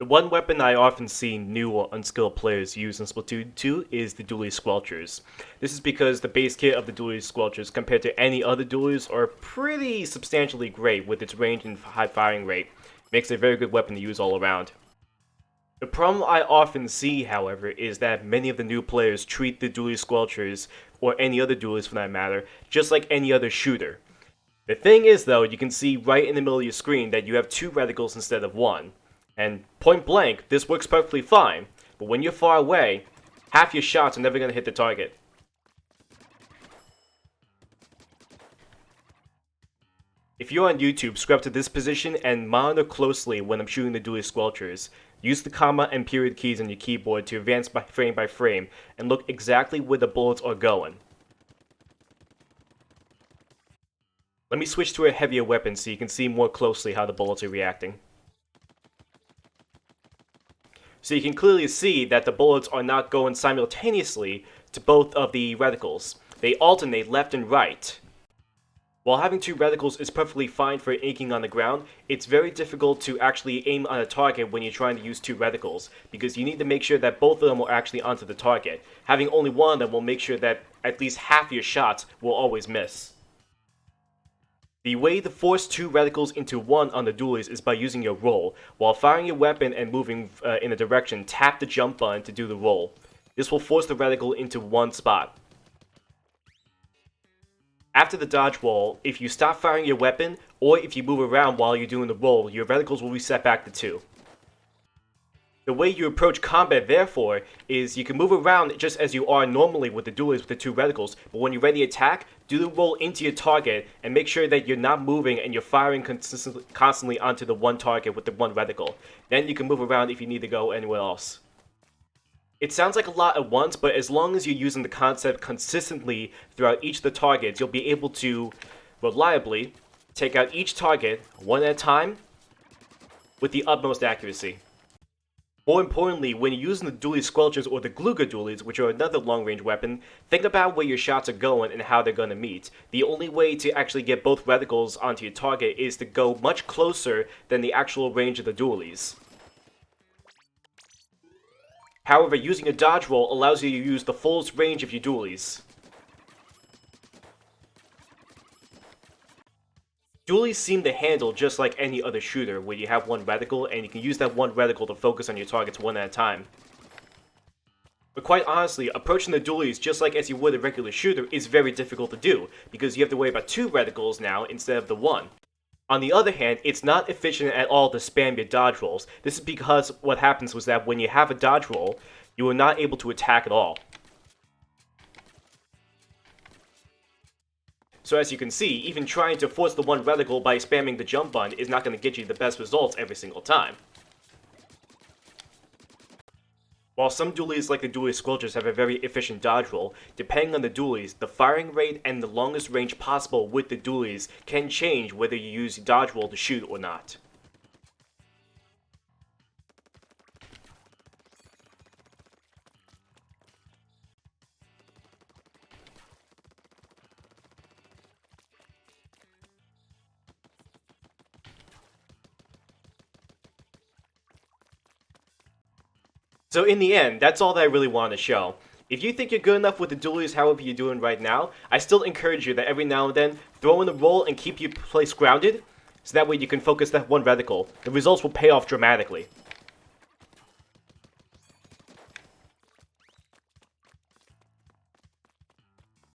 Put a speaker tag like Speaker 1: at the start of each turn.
Speaker 1: The one weapon I often see new or unskilled players use in Splatoon 2 is the Dualies Squelchers. This is because the base kit of the Dualies Squelchers compared to any other Dualies are pretty substantially great with its range and high firing rate. Makes it a very good weapon to use all around. The problem I often see, however, is that many of the new players treat the Dualies Squelchers, or any other Dualies for that matter, just like any other shooter. The thing is though, you can see right in the middle of your screen that you have two reticles instead of one. And point blank, this works perfectly fine, but when you're far away, half your shots are never going to hit the target. If you're on YouTube, scrub to this position and monitor closely when I'm shooting the Dualies Squelchers. Use the comma and period keys on your keyboard to advance by frame, and look exactly where the bullets are going. Let me switch to a heavier weapon so you can see more closely how the bullets are reacting. So you can clearly see that the bullets are not going simultaneously to both of the reticles. They alternate left and right. While having two reticles is perfectly fine for inking on the ground, it's very difficult to actually aim on a target when you're trying to use two reticles, because you need to make sure that both of them are actually onto the target. Having only one of them will make sure that at least half your shots will always miss. The way to force two reticles into one on the Dualies is by using your roll. While firing your weapon and moving in a direction, tap the jump button to do the roll. This will force the reticle into one spot. After the dodge roll, if you stop firing your weapon, or if you move around while you're doing the roll, your reticles will reset back to 2. The way you approach combat, therefore, is you can move around just as you are normally with the Dualies with the two reticles, but when you're ready to attack, do the roll into your target and make sure that you're not moving and you're firing constantly onto the one target with the one reticle. Then you can move around if you need to go anywhere else. It sounds like a lot at once, but as long as you're using the concept consistently throughout each of the targets, you'll be able to reliably take out each target one at a time with the utmost accuracy. More importantly, when you're using the Dualies Squelchers or the Gluga Dualies, which are another long-range weapon, think about where your shots are going and how they're going to meet. The only way to actually get both reticles onto your target is to go much closer than the actual range of the Dualies. However, using a dodge roll allows you to use the fullest range of your Dualies. Dualies seem to handle just like any other shooter, where you have one reticle and you can use that one reticle to focus on your targets one at a time. But quite honestly, approaching the Dualies just like as you would a regular shooter is very difficult to do, because you have to worry about two reticles now instead of the one. On the other hand, it's not efficient at all to spam your dodge rolls. This is because what happens was that when you have a dodge roll, you are not able to attack at all. So as you can see, even trying to force the one reticle by spamming the jump button is not going to get you the best results every single time. While some Dualies like the Dualies Squelchers have a very efficient dodge roll, depending on the Dualies, the firing rate and the longest range possible with the Dualies can change whether you use dodge roll to shoot or not. So in the end, that's all that I really wanted to show. If you think you're good enough with the Dualies however you're doing right now, I still encourage you that every now and then, throw in the roll and keep your place grounded, so that way you can focus that one reticle. The results will pay off dramatically.